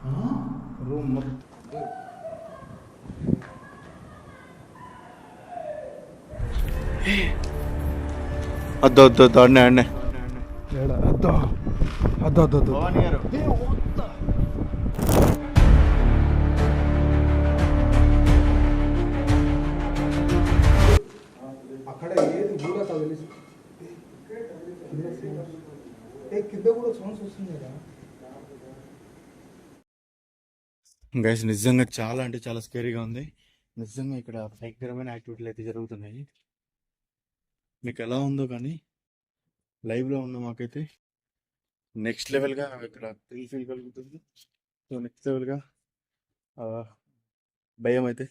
Room అద్దు వద్దు వద్దు అన్నే అన్నే అద్దు అద్దు వద్దు వద్దు అక్కడ ఏది కూడా తెలుసు కింద కూడా సౌండ్స్ వస్తుంది కదా గైస్. నిజంగా చాలా అంటే చాలా స్కేరీగా ఉంది. నిజంగా ఇక్కడ భయంకరమైన యాక్టివిటీలు అయితే జరుగుతున్నాయి. మీకు ఎలా ఉందో కానీ లైవ్లో ఉన్న మాకైతే నెక్స్ట్ లెవెల్గా ఇక్కడ థ్రిల్ ఫీల్ కలుగుతుంది. సో నెక్స్ట్ లెవెల్గా భయం అయితే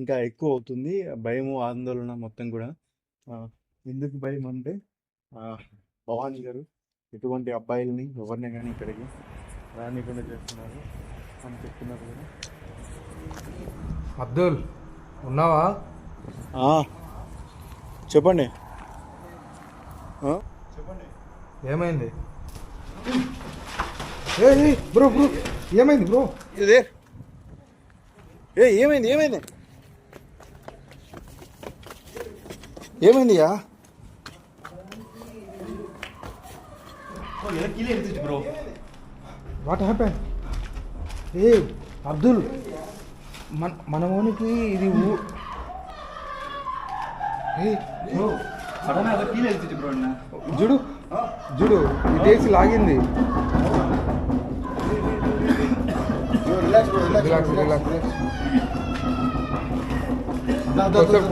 ఇంకా ఎక్కువ అవుతుంది. భయము ఆందోళన మొత్తం కూడా. ఎందుకు భయం అంటే భవానీ గారు ఎటువంటి అబ్బాయిలని ఎవరిని కానీ ఇక్కడికి రానికుండా చేస్తున్నారు అని చెప్తున్నారు కదా. అబ్దుల్ ఉన్నావా? చెప్పండి చెప్పండి ఏమైంది? బ్రో బ్రో ఏమైంది బ్రో? ఇదే ఏమైంది ఏమైంది ఏమైందియా? Bro what happen? అబ్దుల్ మన ఓనికి ఇది జుడు జుడు ఇదేసి లాగింది.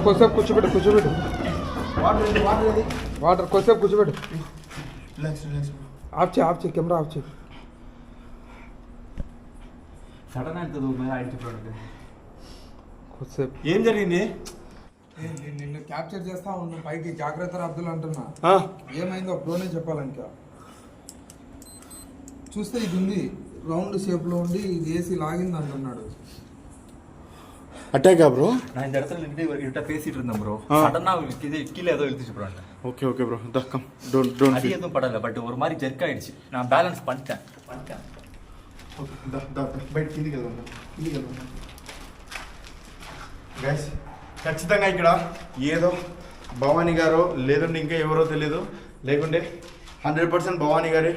కొద్దిసేపు కూర్చోబెట్టు వాటర్ కొద్దిసేపు కూర్చోబెట్టు. ఆఫ్ చేయి కెమెరా ఆఫ్ చేయి. కొద్దిసేపు ఏం జరిగింది? నిన్ను క్యాప్చర్ చేస్తా ఉన్నా పైకి. జాగ్రత్త అబ్దుల్ అంటున్నా. ఏమైందో బ్రోనే చెప్పాలి. ఇంకా చూస్తే ఇది ఉంది రౌండ్ షేప్ లో ఉండి ఇది వేసి లాగింది అంటున్నాడు. அட்டாக்கா ப்ரோ? நான் இந்த இடத்துல நின்று இவர்கிட்ட பேசிட்டு இருந்தேன் ப்ரோ. சடனா கீழே ஏதோ இழுத்துச்சு bro. Okay okay bro. Come don't அடி எதுவும் படல, பட் ஒரு மாதிரி ஜெர்க் ஆயிடுச்சு. நான் பேலன்ஸ் பண்ணிட்டேன். బయట కిందికి వెళ్దాం గైస్. ఖచ్చితంగా ఇక్కడ ఏదో భవానీ గారో లేదంటే ఇంకా ఎవరో తెలియదు, లేకుంటే 100% భవానీ గారే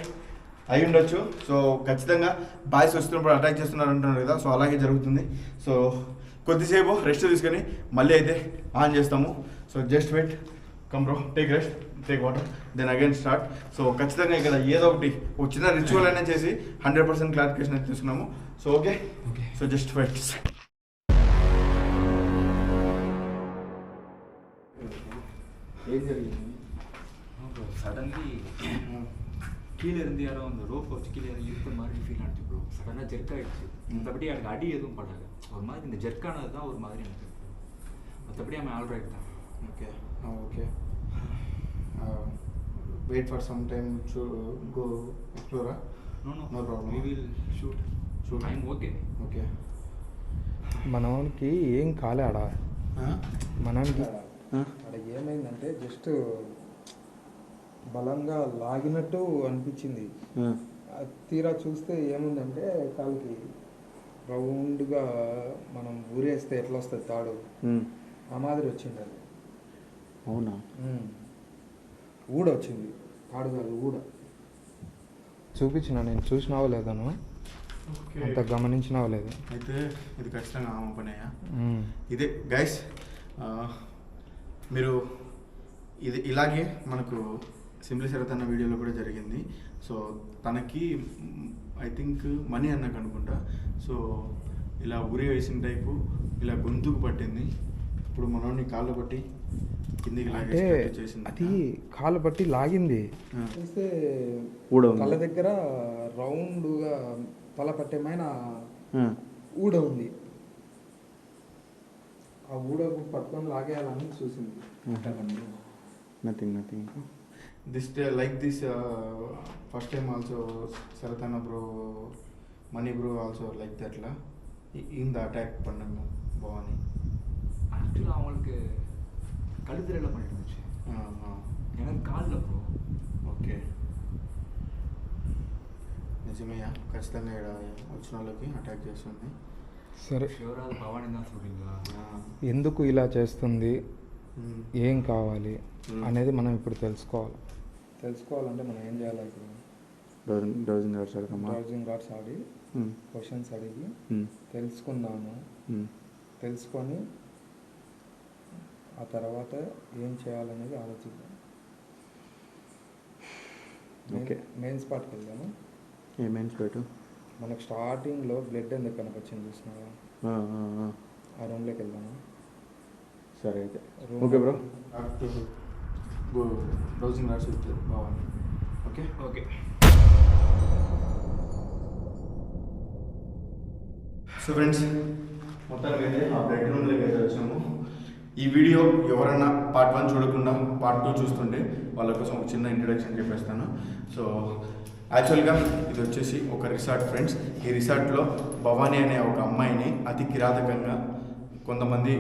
అయి ఉండొచ్చు. సో ఖచ్చితంగా బాయ్స్ వస్తున్నప్పుడు అటాక్ చేస్తున్నారు అంటున్నారు కదా. సో అలాగే జరుగుతుంది. సో కొద్దిసేపు రెస్ట్ తీసుకొని మళ్ళీ అయితే ఆన్ చేస్తాము. So just wait. Come bro, take rest, take water, then again start. So ఖచ్చితంగా ఇక్కడ ఏదో ఒకటి ఒక చిన్న రిచువల్ అయినా చేసి 100% క్లారిఫికేషన్ అయితే తీసుకున్నాము. So okay, so just wait. ఏం జరిగింది? சடன்லி கீழே இருந்து யாரோ அந்த ரோப் வச்சு கீழே இருக்கிற மாதிரி ஃபீல் ஆச்சு ப்ரோ. சடனாக ஜெர்க் ஆகிடுச்சு. மற்றபடி எனக்கு அடி எதுவும் படாது. ஒரு மாதிரி இந்த ஜெர்க்கானது தான் ஒரு மாதிரி எனக்கு. மற்றபடி அவன் ஆல்ரைட் தான். Okay okay. Wait for some time to go explore. No problem. We will shoot I'm okay. Okay. మనకి ఏం కాలే ఆడ. మనకి అక్కడ ఏమైందంటే జస్ట్ బలంగా లాగినట్టు అనిపించింది. తీరా చూస్తే ఏముందంటే కాలుకి రౌండ్గా మనం ఊరేస్తే ఎట్లా వస్తుంది తాడు, ఆ మాదిరి వచ్చింది అది. అవునా? ఊడ వచ్చింది, తాడు కాదు ఊడ. చూపించిన నేను, చూసినావో లేదను అంత గమనించినావో లేదు. అయితే ఇది ఖచ్చితంగా ఆమె పనేయా? ఇదే గైస్, మీరు ఇది ఇలాగే మనకు సింప్లీ శరత్ అన్న వీడియోలో కూడా జరిగింది. సో తనకి ఐ థింక్ మనీ అన్నకు అనుకుంటా. సో ఇలా ఉరి వేసిన టైపు ఇలా గొంతుకు పట్టింది. ఇప్పుడు మనోడిని కాళ్ళు పట్టి కిందికి చేసింది. అది కాళ్ళు పట్టి లాగింది. చూస్తే తల దగ్గర రౌండ్గా తల పట్టేమైన ఊడ ఉంది. ఆ ఊడ పట్టుకొని లాగేయాలని చూసింది. Nothing this like this first time also Saratana bro, Mani bro also like that la in the attack பண்ணாங்க பவானி. ஆக்சுவலா அவங்களுக்கு கழுத்துல பண்ணிடுச்சு. எனக்கு கால்ல ப்ரோ. ஓகே. నిజమయ్యా, ఖచ్చితంగా ఇక్కడ వచ్చిన వాళ్ళకి అటాక్ చేస్తుంది. సరే, శివరాజు భవానీ దాస్ షూటింగ్గా ఎందుకు ఇలా చేస్తుంది, ఉమ్. ఏం కావాలి మ్మ్. అనేది మనం ఇప్పుడు తెలుసుకోవాలంటే మనం ఏం చేయాలి? ఇప్పుడు డౌజింగ్ గార్డ్స్ అడగమ్మా. బ్రౌజింగ్ కార్డ్స్ ఆడి క్వశ్చన్స్ అడిగి తెలుసుకుందాము. తెలుసుకొని ఆ తర్వాత ఏం చేయాలనేది ఆలోచిద్దాం. ఓకే, మెయిన్ స్పాట్కి వెళ్దాము. ఏ మెయిన్ స్పాట్? మనకు స్టార్టింగ్లో బ్లడ్ ఎందుకు కనపచ్చింది చూసినావా, ఆ రూమ్లోకి వెళ్దాము. సరే అయితే Room. Okay bro, go browsing cards బాగుంది. Okay okay. సో ఫ్రెండ్స్, మొత్తానికి అయితే ఆ బెడ్రూమ్లోకి అయితే వచ్చాము. ఈ వీడియో ఎవరైనా పార్ట్ 1 చూడకుండా పార్ట్ 2 చూస్తుంటే వాళ్ళ కోసం ఒక చిన్న ఇంట్రడక్షన్ చెప్పేస్తాను. సో యాక్చువల్గా ఇది వచ్చేసి ఒక రిసార్ట్ ఫ్రెండ్స్. ఈ రిసార్ట్లో భవానీ అనే ఒక అమ్మాయిని అతి కిరాతకంగా కొంతమంది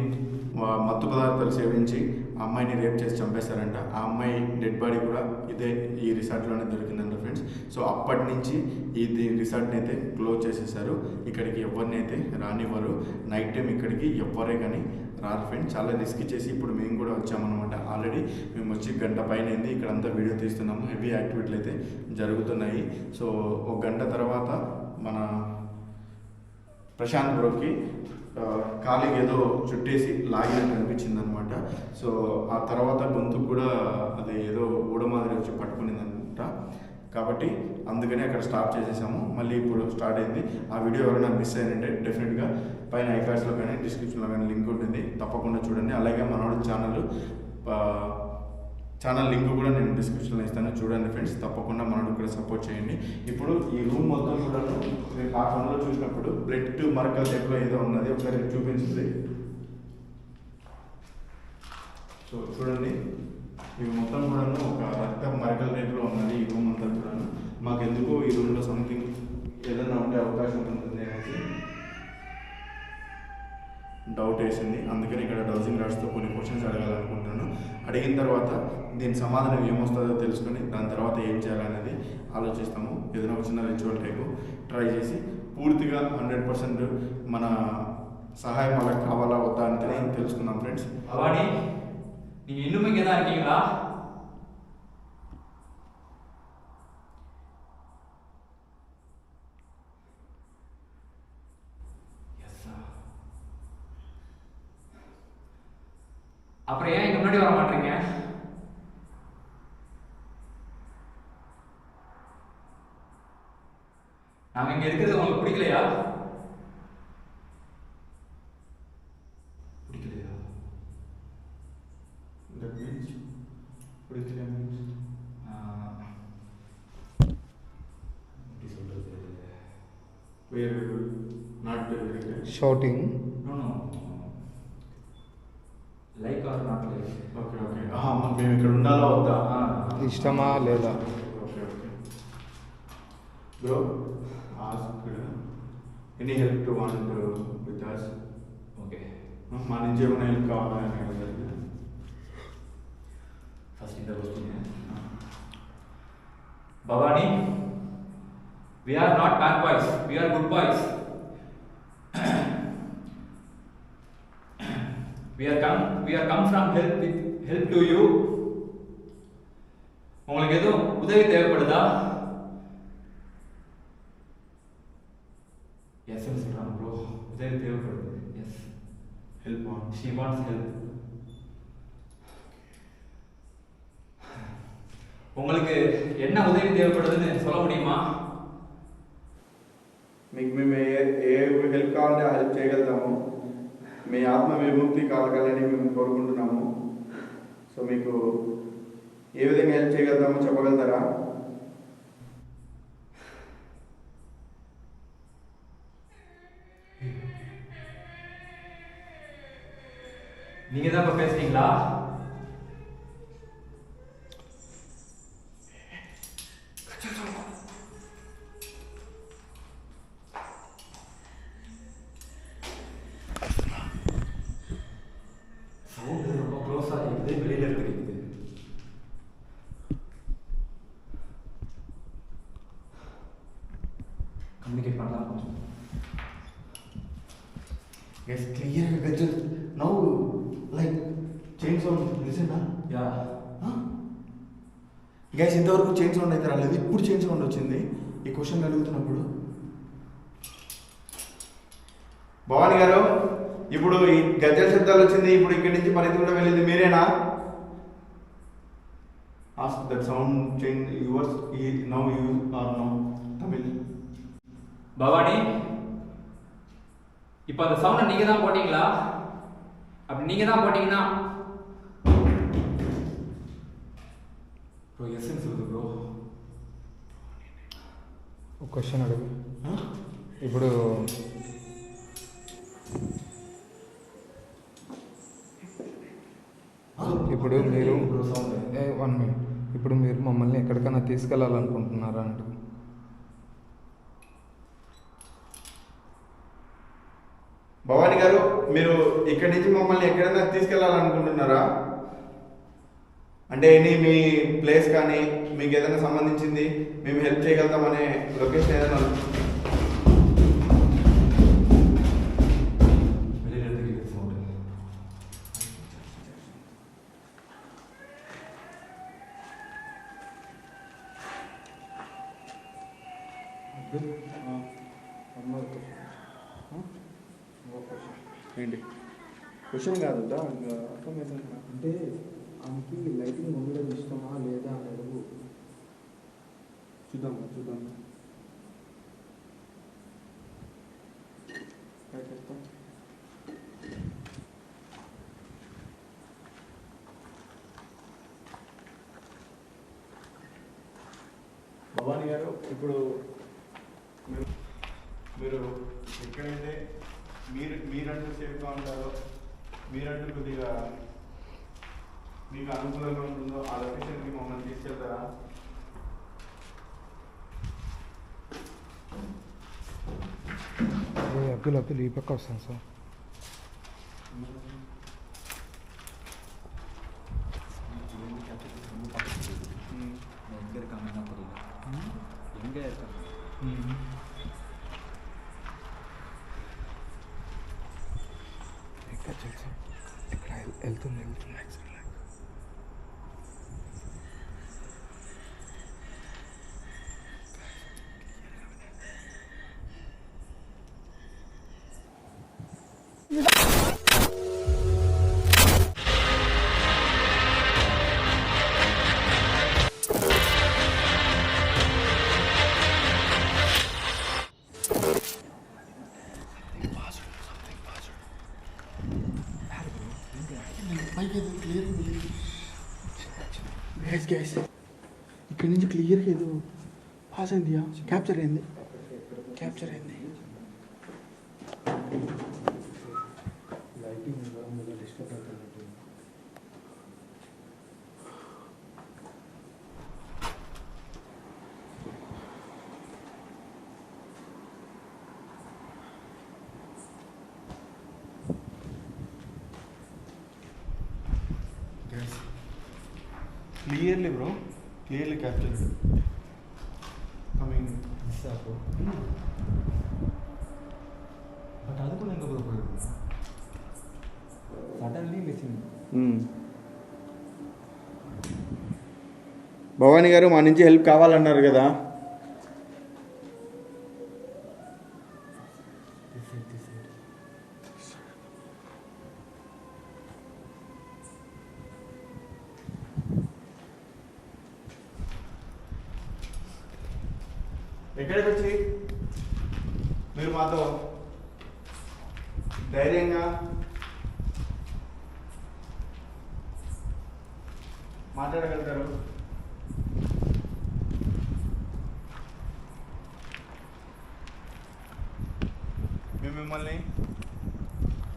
మత్తు పదార్థాలు సేవించి ఆ అమ్మాయిని రేప్ చేసి చంపేశారంట. ఆ అమ్మాయి డెడ్ బాడీ కూడా ఇదే ఈ రిసార్ట్లోనే దొరికిందంట ఫ్రెండ్స్. సో అప్పటి నుంచి ఈ రిసార్ట్ని అయితే క్లోజ్ చేసేసారు. ఇక్కడికి ఎవరిని అయితే రానివ్వరు. నైట్ టైం ఇక్కడికి ఎవ్వరే కానీ రారు ఫ్రెండ్స్. చాలా రిస్క్ చేసి ఇప్పుడు మేము కూడా వచ్చామన్నమాట. ఆల్రెడీ మేము వచ్చి గంట పైన అయింది. ఇక్కడంతా వీడియో తీస్తున్నాము. హెవీ యాక్టివిటీలు అయితే జరుగుతున్నాయి. సో ఒక గంట తర్వాత మన ప్రశాంత్ బ్రోకి కాలికి ఏదో చుట్టేసి లాగినట్టు అనిపించింది అనమాట. సో ఆ తర్వాత గొంతు కూడా అది ఏదో ఊడ మాదిరి వచ్చి పట్టుకునిందనమాట. కాబట్టి అందుకని అక్కడ స్టాప్ చేసేసాము. మళ్ళీ ఇప్పుడు స్టార్ట్ అయింది. ఆ వీడియో ఎవరైనా మిస్ అయినంటే డెఫినెట్గా పైన ఐకార్డ్స్లో కానీ డిస్క్రిప్షన్లో కానీ లింక్ ఉంటుంది, తప్పకుండా చూడండి. అలాగే మనోడు ఛానల్ లింక్ కూడా నేను డిస్క్రిప్షన్లో ఇస్తాను, చూడండి ఫ్రెండ్స్. తప్పకుండా మనోడు కూడా సపోర్ట్ చేయండి. ఇప్పుడు ఈ రూమ్ మొత్తం కూడా మీరు పార్ట్ 1లో చూసినప్పుడు బ్లడ్ మరకల టైప్లో ఏదో ఉన్నది, ఒకసారి చూపించింది. సో చూడండి, ఇవి మొత్తం కూడా ఒక రక్త మరకల టైప్లో ఉన్నది ఈ రూమ్ అంతా కూడా. మాకెందుకో ఈ రూమ్లో సంథింగ్ ఏదైనా ఉండే అవకాశం ఉంటుంది అనేసి డౌట్ వేసింది. అందుకని ఇక్కడ డౌజింగ్ రాడ్స్తో కొన్ని క్వశ్చన్స్ అడగాలనుకుంటున్నాను. అడిగిన తర్వాత దీని సమాధానం ఏమొస్తుందో తెలుసుకొని దాని తర్వాత ఏం చేయాలనేది ఆలోచిస్తాము. ఏదైనా ఒక చిన్న రిచువల్ టైపు ట్రై చేసి పూర్తిగా 100% మన సహాయం వాళ్ళకి కావాలా వద్దా అనేది తెలుసుకుందాం ఫ్రెండ్స్. భవానీ, நீங்க இன்னும் இங்கே தான் இருக்கீங்களா? அப்புறம் ஏன் இங்க முன்னாடி வர மாட்டீங்க? நாம இங்க இருக்கிறது உங்களுக்கு பிடிக்கலையா? பிடிக்கலையா? எப்படி சொல்றது? Shouting. No, no. Like or not like? Okay okay, మేము ఇక్కడ ఉండాలా వద్దా? ఇష్టమా లేదా? Okay okay bro, ask any help to want with us. Okay. మా నుంచి ఏమైనా హెల్ప్ కావాలని అడగలేదు. First in the question. Bhavani, we are not bad boys. We are good boys. We are come from help to you. உங்களுக்கு எதுவும் உதவி தேவைப்படுதா? S சொல்றாங்க ப்ரோ, உதவி தேவைப்படுது. Yes, help want. she wants help. உங்களுக்கு என்ன உதவி தேவைப்படுதுன்னு சொல்ல முடியுமா? మీకు మేము ఏ హెల్ప్ కావాలంటే ఆ హెల్ప్ చేయగలుగుతాము. మీ ఆత్మ విముక్తి కలగాలని మేము కోరుకుంటున్నాము. సో మీకు ఏ విధంగా హెల్ప్ చేయగలుగుతామో చెప్పగలుగుతారా? நீங்க தான் இப்ப பேசுறீங்களா? சவுண்ட் ரொம்ப க்ளோஸா இருக்குது, வெளியில இருந்து கேக்குது. கம்யூனிகேட் பண்ணலாம் கொஞ்சம். Guys, clear gadget. Now, like, chain sound, listen, huh? Yeah guys ఇంతవరకు చైన్ సౌండ్ అయితే రాలేదు, ఇప్పుడు చైన్ సౌండ్ వచ్చింది ఈ క్వశ్చన్ అడుగుతున్నప్పుడు. భవాని గారు, ఇప్పుడు ఈ గజ్జల శబ్దాలు వచ్చింది, ఇప్పుడు ఇక్కడి నుంచి పరిధి కూడా వెళ్ళింది మీరేనా? Ask that sound change yours now you are now Tamil. Bhavani, இப்போ அந்த சவுண்டை நீங்கள் தான் போட்டிங்களா? அப்படி நீங்கள் தான் போட்டிங்கன்னா ப்ரோ எஸ்என்ஸ் வருது ப்ரோ. ఒక క్వశ్చన్ అడుగు. ఇప్పుడు మీరు 1 మినిట్, ఇప్పుడు మీరు మమ్మల్ని ఎక్కడికైనా తీసుకెళ్ళాలనుకుంటున్నారా అంటూ? భవాని గారు, మీరు ఇక్కడి నుంచి మమ్మల్ని ఎక్కడైనా తీసుకెళ్ళాలనుకుంటున్నారా? అంటే ఎనీ మీ ప్లేస్ కానీ మీకు ఏదైనా సంబంధించింది మేము హెల్ప్ చేయగలుగుతామనే లొకేషన్ ఏదైనా வெளியில் எடுத்துக்கிட்டு சவுண்டு. ఏంటి క్వశ్చన్ కాదు అర్థమవుతుంది. అంటే ఆమెకి లైటింగ్ ఉండడం ఇష్టమా లేదా అని అడుగు. చూద్దాం భవాని గారు, ఇప్పుడు మీరు ఎక్కడైతే మీరంటూ సేఫ్గా ఉంటారో, మీరంటూ కొద్దిగా మీకు అనుకూలంగా ఉంటుందో ఆ లొకేషన్కి మమ్మల్ని తీసుకెళ్తారా? అబ్దుల్ ఈ పక్క వస్తాను సార్. எங்கே இருக்காங்கன்னா தெரியல. எங்கே இருக்காங்க? ఎక్కడ తెలుసు, ఇక్కడ వెళ్తుంది. గైస్ ఇక్కడి నుంచి క్లియర్గా ఏదో పాస్ అయింది, క్యాప్చర్ అయింది. లైటింగ్ డిస్టర్బ్ అవుతున్నట్టు. Clearly bro, clearly capture coming. But அதுக்குள்ள எங்கே போயிருக்கு? Suddenly missing. భవాని గారు, మా నుంచి హెల్ప్ కావాలన్నారు కదా. ఎక్కడికి వచ్చి మీరు మాతో ధైర్యంగా మాట్లాడగలుగుతారు? మేము మిమ్మల్ని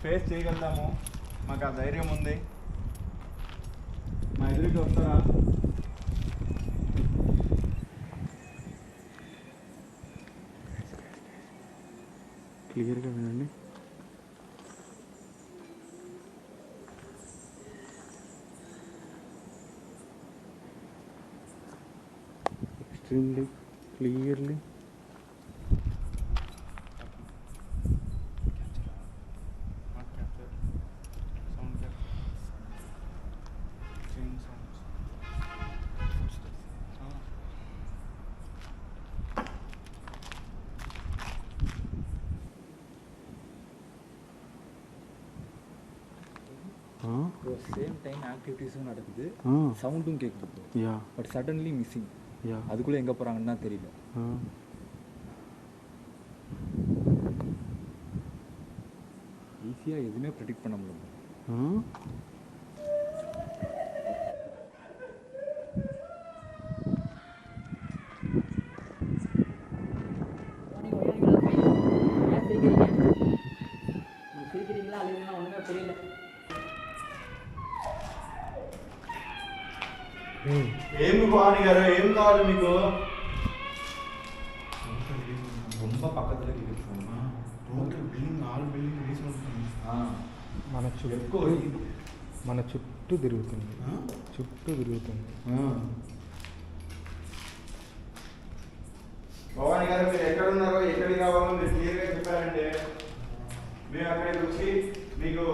ఫేస్ చేయగలుగుతాము, మాకు ఆ ధైర్యం ఉంది. మా ఎదురుకి వస్తారా? క్లియర్గా వినండి. ఎక్స్ట్రీమ్లీ క్లియర్లీ சேம் டைம் ஆக்டிவிட்டீஸும் நடக்குது, சவுண்டும் கேட்குது ப்ரோ. But suddenly missing. அதுக்குள்ளே எங்கே போகிறாங்கன்னு தான் தெரியல. ஈஸியாக எதுவுமே ப்ரெடிக்ட் பண்ண முடியல. சிரிக்கிறீங்களா அழுகிறீங்களா ஒன்றுமே புரியல. ఏమి భవాని గారు, ఏం కావాలి మీకు? ரொம்ப பக்கத்தில் இருக்குது. టోటల్ బిల్డింగ్, ఆల్ బిల్డింగ్ తీసుకుంటుంది. మన చుట్టూ తిరుగుతుంది. భవాని గారు, మీరు ఎక్కడ ఉన్నారో ఎక్కడికి రావాలో మీరు క్లియర్గా చెప్పారంటే మేము అక్కడికి వచ్చి మీకు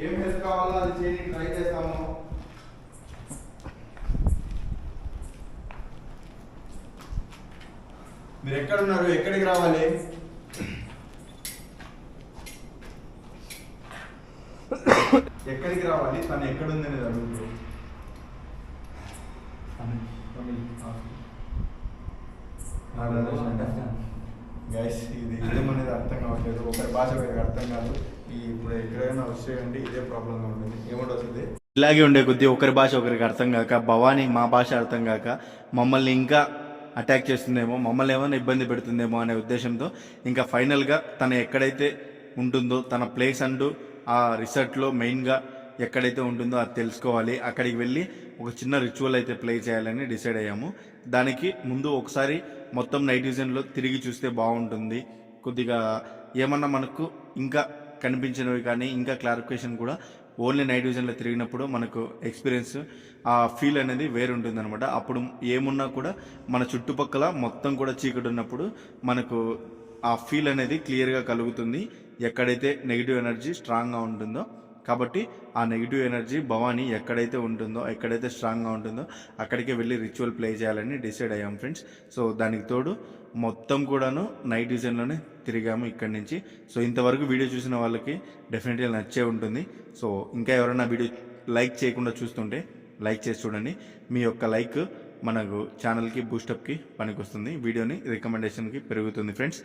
ఏం హెల్ప్ కావాలో అది చేయడానికి ట్రై చేస్తాము. మీరు ఎక్కడ ఉన్నారు, ఎక్కడికి రావాలి? ఎక్కడికి రావాలి, తను ఎక్కడుంది అనేది అడుగుతారు. గైస్, ఇది ఏమనేది అర్థం కావట్లేదు. ఒకరి భాష వేరే అర్థం కాదు. ఇప్పుడు ఎక్కడైనా వచ్చేయండి ఇదే ప్రాబ్లంగా ఉంటుంది. ఏముంటుంది ఇలాగే ఉండే కొద్దీ ఒకరి భాష ఒకరికి అర్థం కాక, భవానీ మా భాష అర్థం కాక మమ్మల్ని ఇంకా అటాక్ చేస్తుందేమో, మమ్మల్ని ఏమైనా ఇబ్బంది పెడుతుందేమో అనే ఉద్దేశంతో ఇంకా ఫైనల్గా తను ఎక్కడైతే ఉంటుందో, తన ప్లేస్ అంటూ ఆ రిసార్ట్లో మెయిన్గా ఎక్కడైతే ఉంటుందో అది తెలుసుకోవాలి. అక్కడికి వెళ్ళి ఒక చిన్న రిచువల్ అయితే ప్లే చేయాలని డిసైడ్ అయ్యాము. దానికి ముందు ఒకసారి మొత్తం నైట్ విజన్లో తిరిగి చూస్తే బాగుంటుంది. కొద్దిగా ఏమన్నా మనకు ఇంకా కనిపించినవి కానీ ఇంకా క్లారిఫికేషన్ కూడా ఓన్లీ నైట్ విజన్లో తిరిగినప్పుడు మనకు ఎక్స్పీరియన్స్, ఆ ఫీల్ అనేది వేరుంటుంది అనమాట. అప్పుడు ఏమున్నా కూడా మన చుట్టుపక్కల మొత్తం కూడా చీకటి ఉన్నప్పుడు మనకు ఆ ఫీల్ అనేది క్లియర్గా కలుగుతుంది, ఎక్కడైతే నెగిటివ్ ఎనర్జీ స్ట్రాంగ్గా ఉంటుందో. కాబట్టి ఆ నెగిటివ్ ఎనర్జీ భవానీ ఎక్కడైతే ఉంటుందో, ఎక్కడైతే స్ట్రాంగ్గా ఉంటుందో అక్కడికే వెళ్ళి రిచువల్ ప్లే చేయాలని డిసైడ్ అయ్యాం ఫ్రెండ్స్. సో దానికి తోడు మొత్తం కూడాను నైట్ విజన్లోనే తిరిగాము ఇక్కడి నుంచి. సో ఇంతవరకు వీడియో చూసిన వాళ్ళకి డెఫినెట్గా నచ్చే ఉంటుంది. సో ఇంకా ఎవరైనా వీడియో లైక్ చేయకుండా చూస్తుంటే లైక్ చేసి చూడండి. మీ యొక్క లైక్ మనకు ఛానల్కి బూస్టప్కి పనికొస్తుంది, వీడియోని రికమెండేషన్కి పెరుగుతుంది ఫ్రెండ్స్.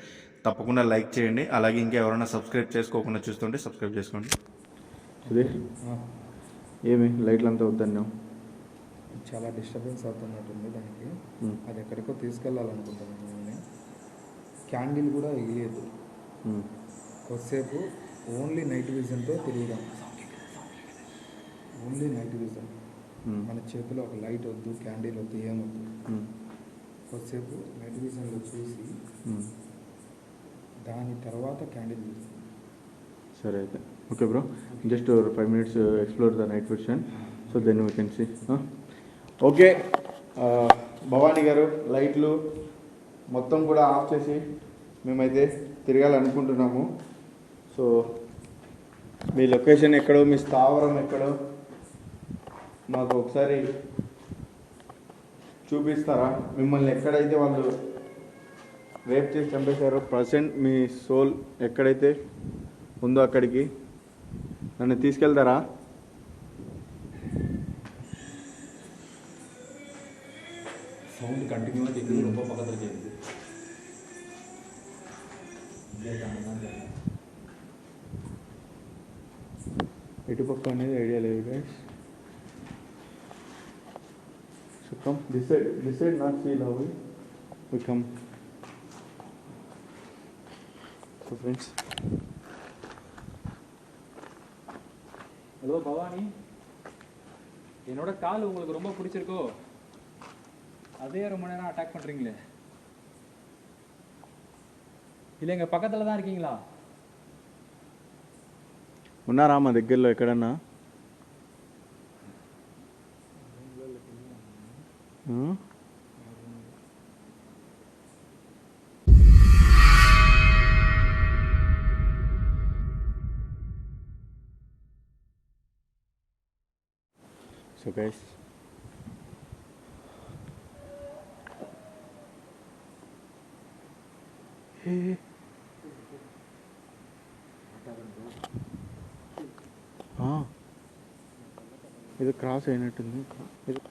తప్పకుండా లైక్ చేయండి. అలాగే ఇంకా ఎవరైనా సబ్స్క్రైబ్ చేసుకోకుండా చూస్తుంటే సబ్స్క్రైబ్ చేసుకోండి. సుధీర్, ఏమి లైట్లు అంతా వద్దన్నావు? చాలా డిస్టర్బెన్స్ అవుతున్నట్టుంది దానికి. అది ఎక్కడికో తీసుకెళ్ళాలనుకుంటున్నాను నేను. క్యాండిల్ కూడా ఎగిలేదు. కొద్దిసేపు ఓన్లీ నైట్ విజన్తో తిరిగాం. Only night vision. మన చేతిలో ఒక లైట్ వద్దు, క్యాండిల్ వద్దు, ఏమొద్దు. కొద్దిసేపు నైట్ విజన్లో చూసి దాని తర్వాత క్యాండిల్ చూసి. సరే అయితే okay bro, just 5 minutes explore the night vision, so then we can see. Okay Bhavani garu, లైట్లు మొత్తం కూడా ఆఫ్ చేసి మేమైతే తిరగాలనుకుంటున్నాము. సో మీ లొకేషన్ ఎక్కడో, మీ స్థావరం ఎక్కడో మాకు ఒకసారి చూపిస్తారా? మిమ్మల్ని ఎక్కడైతే వాళ్ళు రేప్ చేసి చంపేశారో, ప్రజెంట్ మీ సోల్ ఎక్కడైతే ఉందో అక్కడికి నన్ను తీసుకెళ్తారా? சவுண்டு கண்டினியூவாக கேட்குது, ரொம்ப பக்கத்தில் கேட்குது. ఎటుపక్క అనేది ఐడియా లేదు guys. So come decide not feel how we come. So friends, hello Bhavani, என்னோட கால் உங்களுக்கு ரொம்ப பிடிச்சிருக்கோ? அதே ரொம்ப நேரம் அட்டாக் பண்ணுறீங்களே. இல்லை எங்கள் பக்கத்தில் தான் இருக்கீங்களா? ఉన్నారా మా దగ్గరలో ఎక్కడన్నా? సో గైస్, ఇది క్రాస్ అయినట్టుంది ఇది.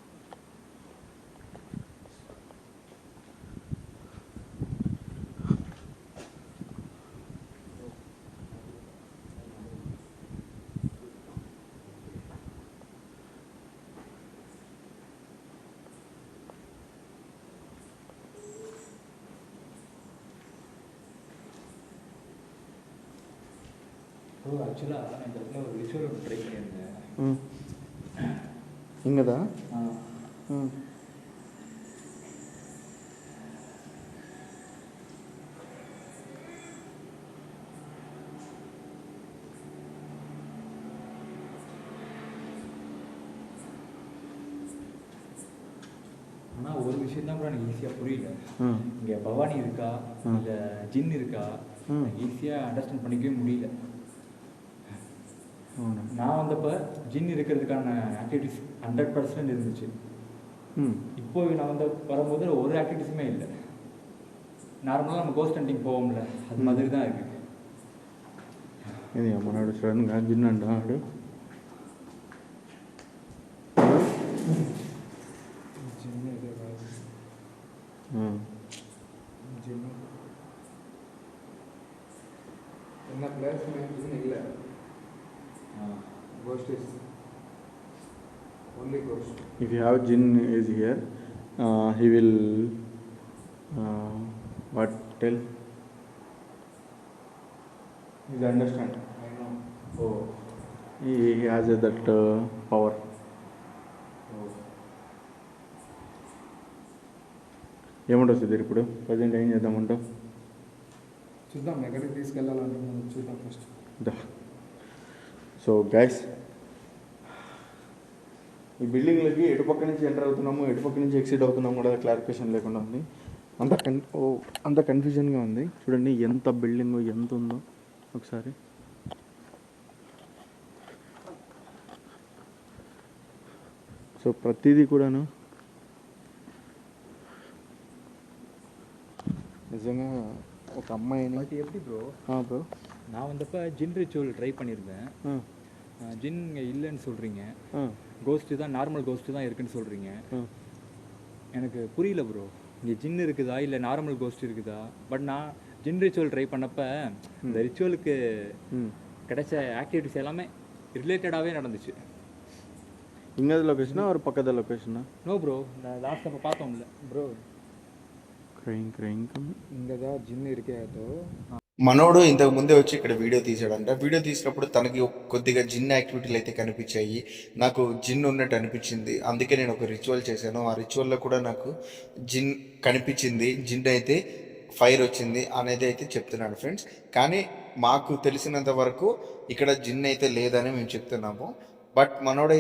ஆக்சுவலாக நான் இந்த இடத்துல ஒரு ரிச்சுவல் ஒன்று ட்ரை பண்ணியிருந்தேன். ఇంకదా ஆனால் ஒரு விஷயம் தான் கூட எனக்கு ஈஸியாக புரியல. இங்கே பவானி இருக்கா இல்லை ஜின் இருக்கா ஈஸியாக அண்டர்ஸ்டாண்ட் பண்ணிக்கவே முடியல. நான் வந்தப்போ ஜின் இருக்கிறதுக்கான ஆக்டிவிட்டிஸ் 100% இருந்துச்சு. இப்போ நான் வந்து வரும்போது ஒரு ஆக்டிவிட்டிஸுமே இல்லை. நார்மலாக நம்ம கோஸ்ட் ஹண்டிங் போவோம்ல அது மாதிரி தான் இருக்குது. ఇది మనోడు సడన్గా జిన్ అంటాడు. జిన్ ఇదే కాదు. జిన్ என்ன பிளேஸ் में जिन இல்லை. Ghost is only ghost. If you have jinn is here, he will what tell? He understand. I know. Oh, he has that power. ఏమంటావు సుధీర్ ఇప్పుడు ప్రజెంట్ ఏం చేద్దామంటావు? చూద్దాం ఎక్కడికి తీసుకెళ్ళాలంటున్నాను చూద్దాం ఫస్ట్. సో గైస్ ఈ బిల్డింగ్లకి ఎటుపక్క నుంచి ఎంటర్ అవుతున్నాము ఎటుపక్క నుంచి ఎక్సిట్ అవుతున్నాము కూడా క్లారిఫికేషన్ లేకుండా ఉంది. అంత కన్ఫ్యూజన్గా ఉంది. చూడండి ఎంత బిల్డింగ్ ఎంత ఉందో ఒకసారి. సో ప్రతిదీ కూడాను నిజంగా ఒక అమ్మాయిని பட் எப்படி ப்ரோ బ్రో நான் வந்தப்போ ஜின் ரிச்சுவல் ட்ரை பண்ணியிருந்தேன். ஜின் இங்கே இல்லைன்னு சொல்கிறீங்க, கோஸ்ட்டு தான் நார்மல் கோஸ்ட்டு தான் இருக்குன்னு சொல்கிறீங்க. எனக்கு புரியல ப்ரோ, இங்கே ஜின் இருக்குதா இல்லை நார்மல் கோஸ்ட் இருக்குதா? பட் நான் ஜின் ரிச்சுவல் ட்ரை பண்ணப்போ இந்த ரிச்சுவலுக்கு கிடைச்ச ஆக்டிவிட்டிஸ் எல்லாமே ரிலேட்டடாகவே நடந்துச்சு. ఇంగది లొకేషనా ఆర్ పక్కద లొకేషనా? நோ ப்ரோ, லாஸ்ட் அப்போ பார்த்தோம்ல ப்ரோ. ఇంకదా జిన్ ఇరికేతో మనోడు ఇంతకు ముందే వచ్చి ఇక్కడ వీడియో తీసాడంట. వీడియో తీసినప్పుడు తనకి కొద్దిగా జిన్ యాక్టివిటీలు అయితే కనిపించాయి. నాకు జిన్ ఉన్నట్టు అనిపించింది. అందుకే నేను ఒక రిచువల్ చేశాను. ఆ రిచువల్లో కూడా నాకు జిన్ కనిపించింది. జిన్ అయితే ఫైర్ వచ్చింది అనేది అయితే చెప్తున్నాడు ఫ్రెండ్స్. కానీ మాకు తెలిసినంత వరకు ఇక్కడ జిన్ అయితే లేదని మేము చెప్తున్నాము. బట్ మనోడు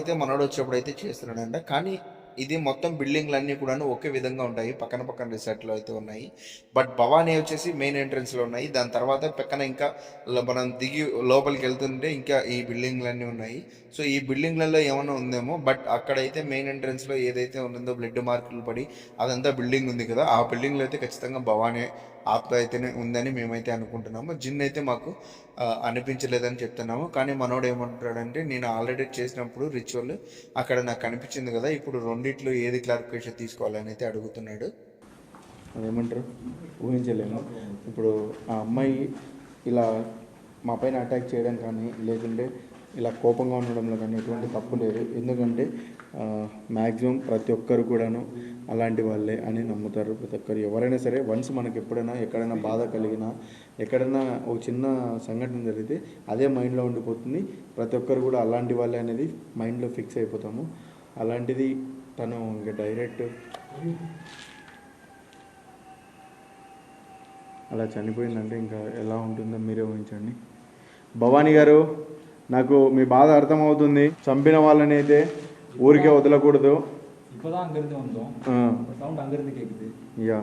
వచ్చినప్పుడు అయితే చేస్తున్నాడంట. కానీ ఇది మొత్తం బిల్డింగ్లన్నీ కూడా ఒకే విధంగా ఉంటాయి. పక్కన పక్కన రిసార్ట్లో అయితే ఉన్నాయి. బట్ భవానీ వచ్చేసి మెయిన్ ఎంట్రన్స్లో ఉన్నాయి. దాని తర్వాత పక్కన ఇంకా మనం దిగి లోపలికి వెళ్తుంటే ఇంకా ఈ బిల్డింగ్లన్నీ ఉన్నాయి. సో ఈ బిల్డింగ్లలో ఏమైనా ఉందేమో. బట్ అక్కడైతే మెయిన్ ఎంట్రన్స్లో ఏదైతే ఉందో బ్లడ్ మార్కులు పడి అదంతా బిల్డింగ్ ఉంది కదా, ఆ బిల్డింగ్లో అయితే ఖచ్చితంగా భవానీ ఆత్మ అయితేనే ఉందని మేమైతే అనుకుంటున్నాము. జిన్ అయితే మాకు అనిపించలేదని చెప్తున్నాము. కానీ మనోడు ఏమంటాడంటే, నేను ఆల్రెడీ చేసినప్పుడు రిచువల్ అక్కడ నాకు కనిపించింది కదా, ఇప్పుడు రెండిట్లో ఏది క్లారిఫికేషన్ తీసుకోవాలని అయితే అడుగుతున్నాడు. అదేమంటారు ఊహించలేము. ఇప్పుడు ఆ అమ్మాయి ఇలా మా పైన అటాక్ చేయడం కానీ లేకుంటే ఇలా కోపంగా ఉండడంలో కానీ ఎటువంటి తప్పు లేదు. ఎందుకంటే మ్యాక్సిమం ప్రతి ఒక్కరు కూడాను అలాంటి వాళ్ళే అని నమ్ముతారు. ప్రతి ఒక్కరు ఎవరైనా సరే వన్స్ మనకి ఎప్పుడైనా ఎక్కడైనా బాధ కలిగినా ఎక్కడైనా ఒక చిన్న సంఘటన జరిగితే అదే మైండ్లో ఉండిపోతుంది. ప్రతి ఒక్కరు కూడా అలాంటి వాళ్ళే అనేది మైండ్లో ఫిక్స్ అయిపోతాము. అలాంటిది తను ఇంకా డైరెక్ట్ అలా చనిపోయిందంటే ఇంకా ఎలా ఉంటుందో మీరే ఊహించండి. భవానీ గారు, నాకు మీ బాధ అర్థమవుతుంది. చంపిన వాళ్ళని అయితే ఊరికే వదలకూడదు. இப்போதான் அங்கேருந்து வந்தோம், சவுண்ட் அங்கேருந்து கேட்குது. యా,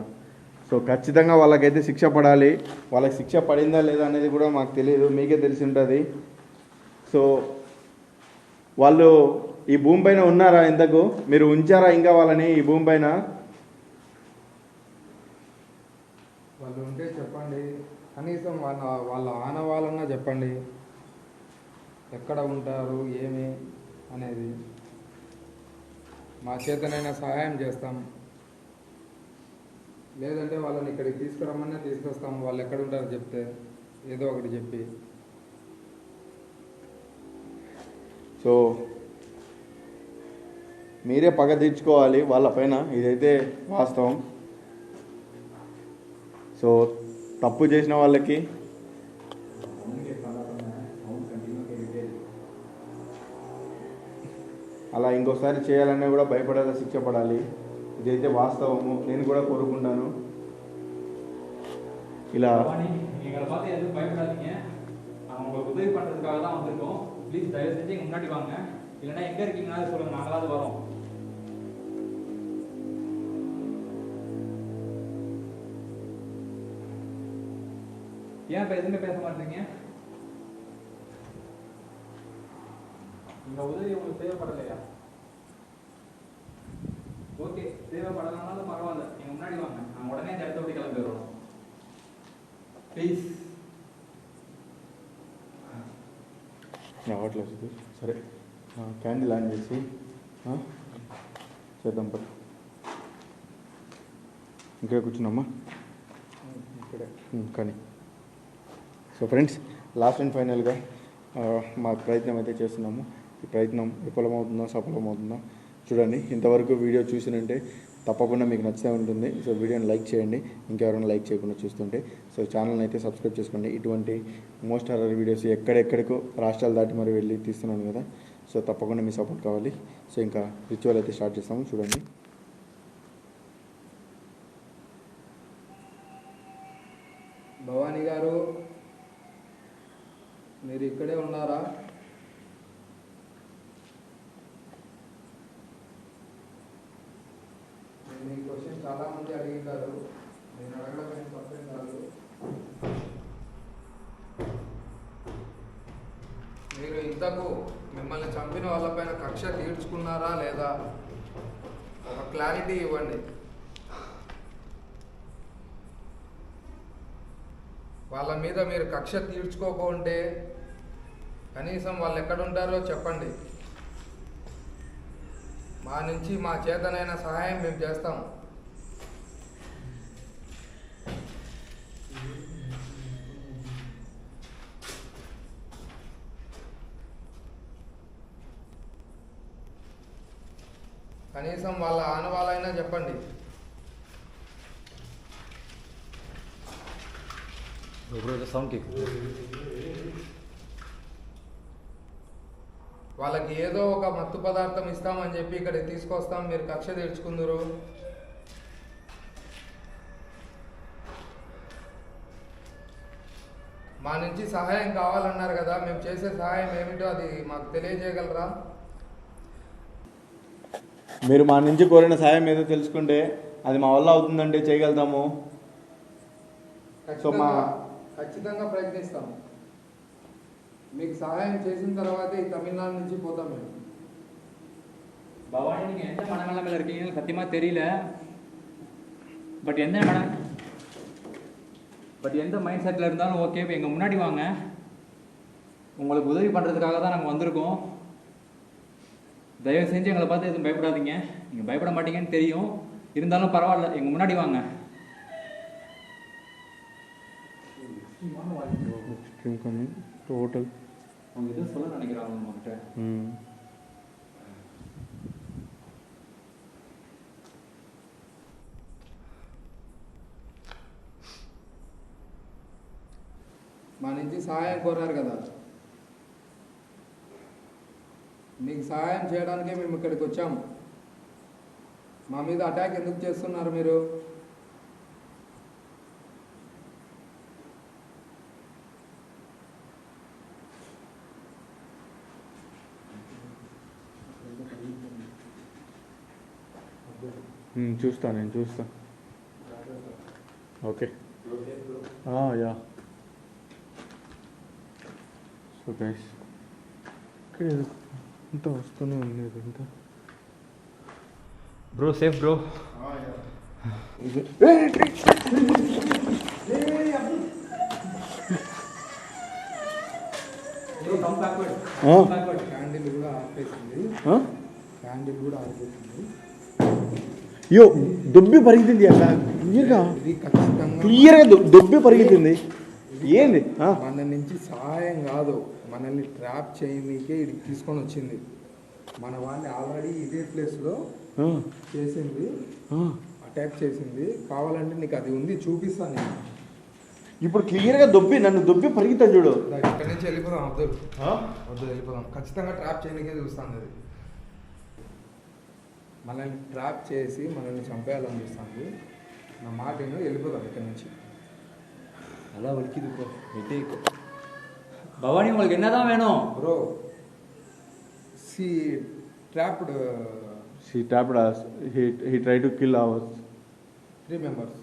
సో ఖచ్చితంగా వాళ్ళకైతే శిక్ష పడాలి. వాళ్ళకి శిక్ష పడిందా లేదా అనేది కూడా మాకు తెలియదు, మీకే తెలిసి ఉంటుంది. సో వాళ్ళు ఈ భూమి పైన ఉన్నారా? ఇంతకు మీరు ఉంచారా ఇంకా వాళ్ళని ఈ భూమి పైన? వాళ్ళు ఉంటే చెప్పండి, కనీసం వాళ్ళ ఆనవాళ్ళన్నా చెప్పండి, ఎక్కడ ఉంటారు ఏమి అనేది. మా చేతనైనా సహాయం చేస్తాం, లేదంటే వాళ్ళని ఇక్కడికి తీసుకురమ్మన్నా తీసుకొస్తాం. వాళ్ళు ఎక్కడ ఉంటారో చెప్తే ఏదో ఒకటి చెప్పి. సో మీరే పగ తీర్చుకోవాలి వాళ్ళపైన, ఇదైతే వాస్తవం. సో తప్పు చేసిన వాళ్ళకి అలా ఇంకోసారి చేయాలన్నా కూడా భయపడేలా శిక్ష పడాలి. ఇదైతే వాస్తవము, నేను కూడా కోరుకుంటాను. ఇలా எங்களை பார்த்து எதுவும் பயப்படாதீங்க. அவங்க உங்களுக்கு உதவி பண்ணுறதுக்காக தான் வந்திருக்கோம். ப்ளீஸ் தயவு செஞ்சு எங்கள் முன்னாடி வாங்க, இல்லைன்னா எங்கே இருக்கீங்கன்னாலும் சொல்லுங்கள், நாங்களாவது வரோம். ஏன் இப்போ எதுவுமே பேச மாட்டீங்க? இந்த உதவி உங்களுக்கு தேவைப்படலையா? ஓகே, தேவைப்படலனாலும் பரவாயில்ல, நீங்கள் முன்னாடி வாங்க, நாங்கள் உடனே இந்த இடத்த விட்டு கிளம்பி வரோம். ప్లీజ్. రావట్లేదు. సరే క్యాండిల్ ఆన్ చేసి చేద్దాం. పట్టు ఇక్కడ కూర్చున్నామ్మా, ఇక్కడే. కానీ సో ఫ్రెండ్స్, లాస్ట్ అండ్ ఫైనల్గా మా ప్రయత్నం అయితే చేస్తున్నాము. ఈ ప్రయత్నం విఫలమవుతుందా సఫలమవుతుందా చూడండి. ఇంతవరకు వీడియో చూసినంటే తప్పకుండా మీకు నచ్చితే ఉంటుంది. సో వీడియోని లైక్ చేయండి, ఇంకెవరైనా లైక్ చేయకుండా చూస్తుంటే. సో ఛానల్ని అయితే సబ్స్క్రైబ్ చేసుకోండి. ఇటువంటి మోస్ట్ హారర్ వీడియోస్ ఎక్కడెక్కడికో రాష్ట్రాలు దాటి మరి వెళ్ళి తీస్తున్నాను కదా, సో తప్పకుండా మీ సపోర్ట్ కావాలి. సో ఇంకా రిచువల్ అయితే స్టార్ట్ చేస్తాము, చూడండి. భవానీ గారు, మీరు ఇక్కడే ఉన్నారా? ఈ క్వశ్చన్ చాలా మంది అడిగారు, నేను అడగడం ఏం తప్పేం కాదు. మీరు ఇంతకు మిమ్మల్ని చంపిన వాళ్ళపైన కక్ష తీర్చుకున్నారా లేదా? ఒక క్లారిటీ ఇవ్వండి. వాళ్ళ మీద మీరు కక్ష తీర్చుకోకుంటే కనీసం వాళ్ళు ఎక్కడుంటారో చెప్పండి. మా నుంచి మా చేతనైన సహాయం మేము చేస్తాం. కనీసం వాళ్ళ ఆనవాళ్ళైనా చెప్పండి. సౌండ్ కేక్ వాళ్ళకి ఏదో ఒక మత్తు పదార్థం ఇస్తామని చెప్పి ఇక్కడికి తీసుకొస్తాం, మీరు కక్ష తీర్చుకుందరు. మా నుంచి సహాయం కావాలన్నారు కదా, మేము చేసే సహాయం ఏమిటో అది మాకు తెలియజేయగలరా? మీరు మా నుంచి కోరిన సాయం ఏదో తెలుసుకుంటే అది మా వల్ల అవుతుందంటే చేయగలుగుతాము. సో ఖచ్చితంగా ప్రయత్నిస్తాం. మీకు సహాయం చేసిన తర్వాతే ఈ తమిళనాడు నుంచి போதோம் మేము. பவானி நீங்கள் எந்த மனநிலைமையில் இருக்கீங்கன்னு சத்தியமாக தெரியல. பட் எந்த மைண்ட் செட்டில் இருந்தாலும் ஓகே, இப்போ எங்கள் முன்னாடி வாங்க, உங்களுக்கு உதவி பண்ணுறதுக்காக தான் நாங்கள் வந்திருக்கோம். தயவு செஞ்சு எங்களை பார்த்து எதுவும் பயப்படாதீங்க. நீங்கள் பயப்பட மாட்டீங்கன்னு தெரியும், இருந்தாலும் பரவாயில்ல, எங்கள் முன்னாடி வாங்க. டோட்டல் அவங்க எதுவும் சொல்ல நினைக்கிறாங்க உங்ககிட்ட. మా నుంచి సహాయం కోరారు కదా, మీకు సహాయం చేయడానికే మేము ఇక్కడికి వచ్చాము. మా మీద అటాక్ ఎందుకు చేస్తున్నారు మీరు? చూస్తా, నేను చూస్తా. Okay, yeah. సో గైస్, ఇక్కడ ఇంత వస్తూనే ఉంది ఇంత. Bro safe bro. క్యాండిల్ కూడా ఆపేసింది. హ్యాండిల్ కూడా ఆగిపోతుంది. అయ్యో దొబ్బి పరిగెత్తింది అట్లా ఇది ఖచ్చితంగా క్లియర్గా దొబ్బి పరిగెత్తింది. ఏంది మన నుంచి సహాయం కాదు, మనల్ని ట్రాప్ చేయనీకే ఇక్కడికి తీసుకొని వచ్చింది. మన వాడిని ఆల్రెడీ ఇదే ప్లేస్లో చేసింది, అటాక్ చేసింది. కావాలంటే నీకు అది ఉంది, చూపిస్తాను నేను. ఇప్పుడు క్లియర్గా నన్ను దొబ్బి పరిగెత్తా చూడు. ఇక్కడి నుంచి వెళ్ళిపోదాం. వద్దు వెళ్ళిపోదాం. ఖచ్చితంగా ట్రాప్ చేయడానికే చూస్తాను అది. మనల్ని ట్రాప్ చేసి మనల్ని చంపేయాలని చూస్తాను. నా మాట ఏమో వెళ్ళిపోదాం ఇక్కడి నుంచి. நல்லா வலிக்குது ப்ரோ, ஹெட்டே. பவானி உங்களுக்கு என்னதான் வேணும்? Bro she trapped She trapped us. He tried to kill us 3 members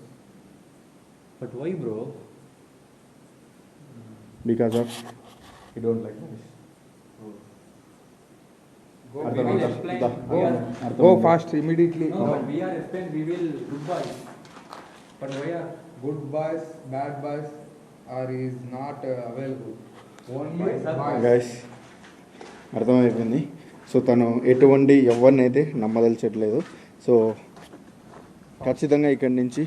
but why bro? because of he don't like us. Go fast immediately. No, but we are explained, we will good boys. But why are Good boys, bad boys are is not available. Only Boys are boys. Guys అర్థమైపోయింది. So తను ఎటువంటి ఎవరినైతే నమ్మదలిచట్లేదు. So ఖచ్చితంగా ఇక్కడి నుంచి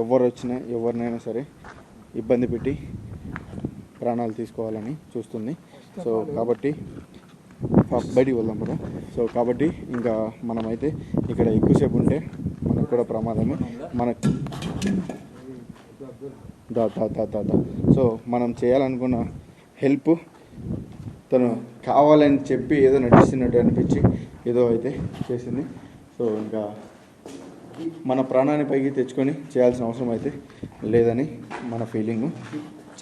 ఎవరు వచ్చినా ఎవరినైనా సరే ఇబ్బంది పెట్టి ప్రాణాలు తీసుకోవాలని చూస్తుంది. సో కాబట్టి బయటికి వెళ్దాం కూడా. సో కాబట్టి ఇంకా మనమైతే ఇక్కడ ఎక్కువసేపు ఉంటే మనకు కూడా ప్రమాదమే. మనకు దా దా దా దా దా సో మనం చేయాలనుకున్న హెల్ప్ తను కావాలని చెప్పి ఏదో నటిస్తున్నట్టు అనిపించి ఏదో అయితే చేసింది. సో ఇంకా మన ప్రాణాన్ని పైకి తెచ్చుకొని చేయాల్సిన అవసరం అయితే లేదని మన ఫీలింగు.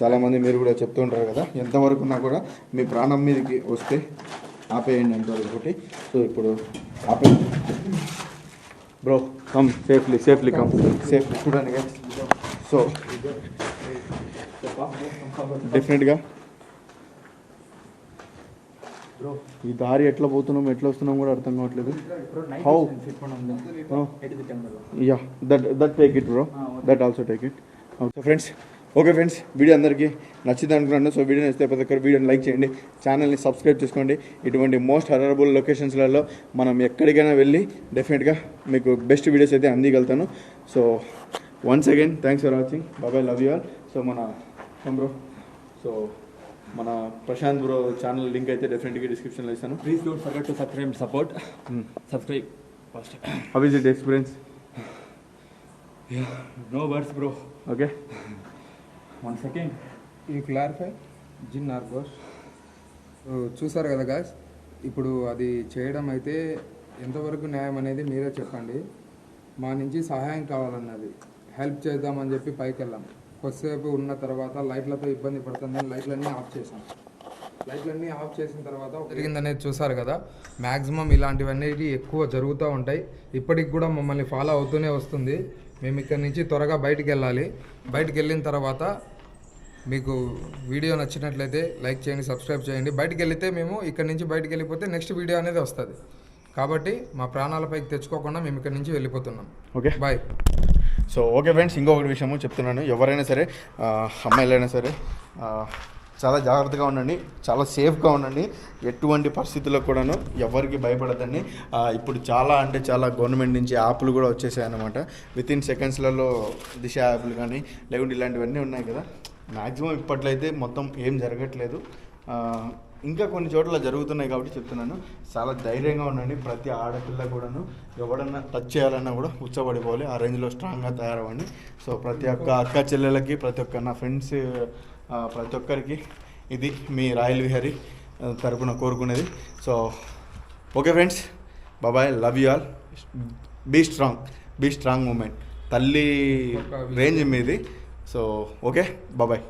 చాలామంది మీరు కూడా చెప్తూ ఉంటారు కదా, ఎంతవరకు ఉన్నా కూడా మీ ప్రాణం మీదకి వస్తే ఆపేయండి అంటారు ఒకటి. సో ఇప్పుడు ఆపే bro, come safely come safely చూడండి. సో డెఫినెట్గా bro? ఈ దారి ఎట్లా పోతున్నాం ఎట్లా వస్తున్నాం కూడా అర్థం కావట్లేదు. Bro, night How? fit பண்ணோம். எடுத்துட்டேன் bro. Yeah that take it bro, that also take it. So friends, okay friends, video అందరికీ నచ్చింది అనుకున్నాను. సో వీడియో నచ్చితే ప్రతి ఒక్కరు వీడియోని లైక్ చేయండి, ఛానల్ని సబ్స్క్రైబ్ చేసుకోండి. ఇటువంటి మోస్ట్ హరరబుల్ లొకేషన్స్లలో మనం ఎక్కడికైనా వెళ్ళి డెఫినెట్గా మీకు బెస్ట్ వీడియోస్ అయితే అందిగలుగుతాను. So once again thanks for watching. బాబాయ్, లవ్ యూ ఆల్. సో మన బ్రో, సో మన ప్రశాంత్ బ్రో ఛానల్ లింక్ అయితే డెఫినెట్గా డిస్క్రిప్షన్లో ఇస్తాను. Please don't forget to subscribe and support. Subscribe first. How is it experience? Yeah, no words bro. Okay, 1 second. You clarify gin or gosh. చూసారు కదా guys, ఇప్పుడు అది చేయడం అయితే ఎంతవరకు న్యాయం అనేది మీరే చెప్పండి. మా నుంచి సహాయం కావాలన్నది, హెల్ప్ చేద్దామని చెప్పి పైకి వెళ్ళాం. కొద్దిసేపు ఉన్న తర్వాత లైట్లతో ఇబ్బంది పడుతుందని లైట్లన్నీ ఆఫ్ చేసాం. లైట్లన్నీ ఆఫ్ చేసిన తర్వాత జరిగిందనేది చూసారు కదా. మ్యాక్సిమం ఇలాంటివన్నీ ఎక్కువ జరుగుతూ ఉంటాయి. ఇప్పటికి కూడా మమ్మల్ని ఫాలో అవుతూనే వస్తుంది. మేము ఇక్కడి నుంచి త్వరగా బయటికి వెళ్ళాలి. బయటికి వెళ్ళిన తర్వాత మీకు వీడియో నచ్చినట్లయితే లైక్ చేయండి, సబ్స్క్రైబ్ చేయండి. బయటికి వెళితే మేము ఇక్కడి నుంచి బయటికి వెళ్ళిపోతే నెక్స్ట్ వీడియో అనేది వస్తుంది. కాబట్టి మా ప్రాణాలపైకి తెచ్చుకోకుండా మేము ఇక్కడి నుంచి వెళ్ళిపోతున్నాం. Okay, bye. So okay friends, ఇంకొకటి విషయము చెప్తున్నాను. ఎవరైనా సరే అమ్మాయిలైనా సరే చాలా జాగ్రత్తగా ఉండండి, చాలా సేఫ్గా ఉండండి. ఎటువంటి పరిస్థితుల్లో కూడాను ఎవరికి భయపడదండి. ఇప్పుడు చాలా అంటే చాలా గవర్నమెంట్ నుంచి యాప్లు కూడా వచ్చేసాయి అన్నమాట. వితిన్ సెకండ్స్లలో దిశ యాప్లు కానీ లేకుంటే ఇలాంటివన్నీ ఉన్నాయి కదా. మ్యాక్సిమం ఇప్పట్లో అయితే మొత్తం ఏం జరగట్లేదు, ఇంకా కొన్ని చోట్ల జరుగుతున్నాయి కాబట్టి చెప్తున్నాను. చాలా ధైర్యంగా ఉండండి. ప్రతి ఆడపిల్ల కూడాను ఎవడన్నా టచ్ చేయాలన్నా కూడా ఉచ్చబడిపోవాలి. ఆ రేంజ్లో స్ట్రాంగ్గా తయారవ్వండి. సో ప్రతి ఒక్క అక్క చెల్లెలకి, ప్రతి ఒక్క నా ఫ్రెండ్స్, ప్రతి ఒక్కరికి ఇది మీ రాయల్ విహారీ తరపున కోరుకునేది. So okay friends, bye bye, love you all. Be strong moment. తల్లి రేంజ్ మీది. సో ఓకే, బాబాయ్.